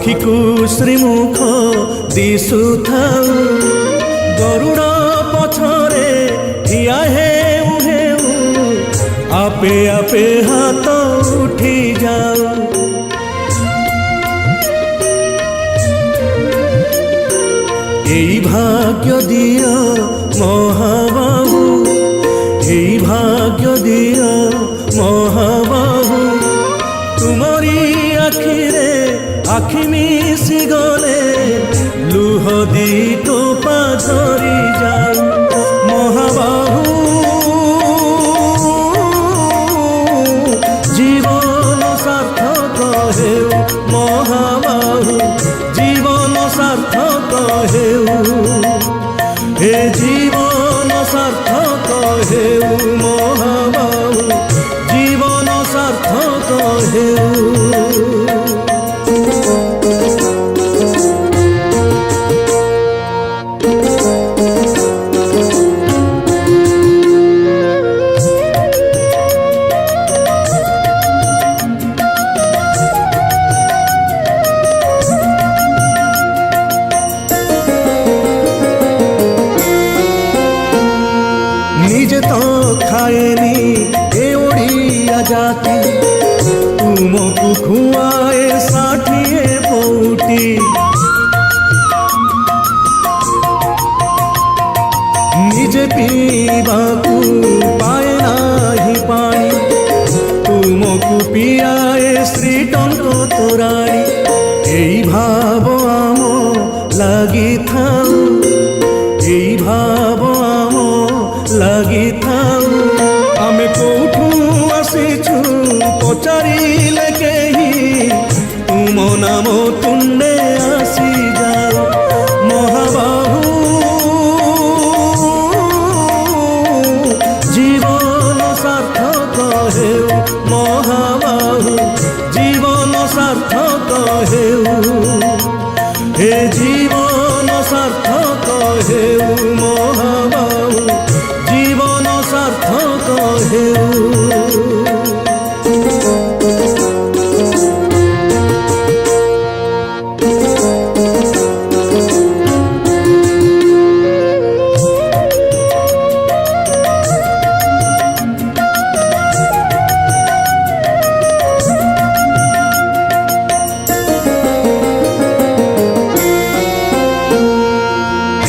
आखिकु श्रीमुख दिशुथाउ गरुड़ पछरे ठिया हेउ हेउ आपे आपे हाथ उठी जाऊ। एई भाग्य दिया महाबाहु, एई भाग्य दिया महाबाहु, तुमरी आखिरे आखि मिसी गले लुह दी टोपा झरी जाऊ। महाबाहु जीवन सार्थक हेउ, महाबाहु जीवन सार्थक हेउ, हे जीवन सार्थक हेउ, महाबाहु जीवन सार्थक हेउ। निजे तो खाएनी ए ओडिया जाति, तुमको खुआए षाठिए पौटी। निजे पीवाकू पाए नाही पानी, तुमको पियाए श्रीटंक तोराणी। एई भाव आम लगी थाऊ, एई भाव आम लगी थाऊ। आमे कोठू आसीछु पचारिले केही, तुम नाम तुंडे आसी जाओ। महाबाहु जीवन सार्थक हेउ, महाबाहु जीवन सार्थक हेउ, हे जीवन सार्थक हेउ, महाबाहु जीवन सार्थक हेउ।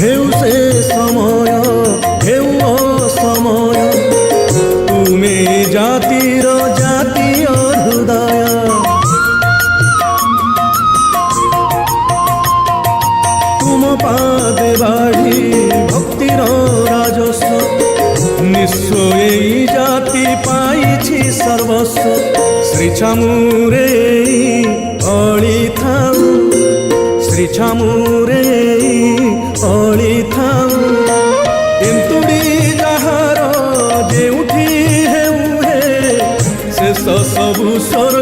हेउ से समय हेउ असमय, तुमे जातिर जातीय हृदय। तुम पादे बाढ़ी भक्तिर राजस्व, निश्चय एई जाति पाइछि सर्वस्व। श्री छामुरे अळी थाऊ, श्री छामुरे अळी थाऊ। एंतुड़ी जाहार जेउठी हेउ हे, शेष सबु स्वर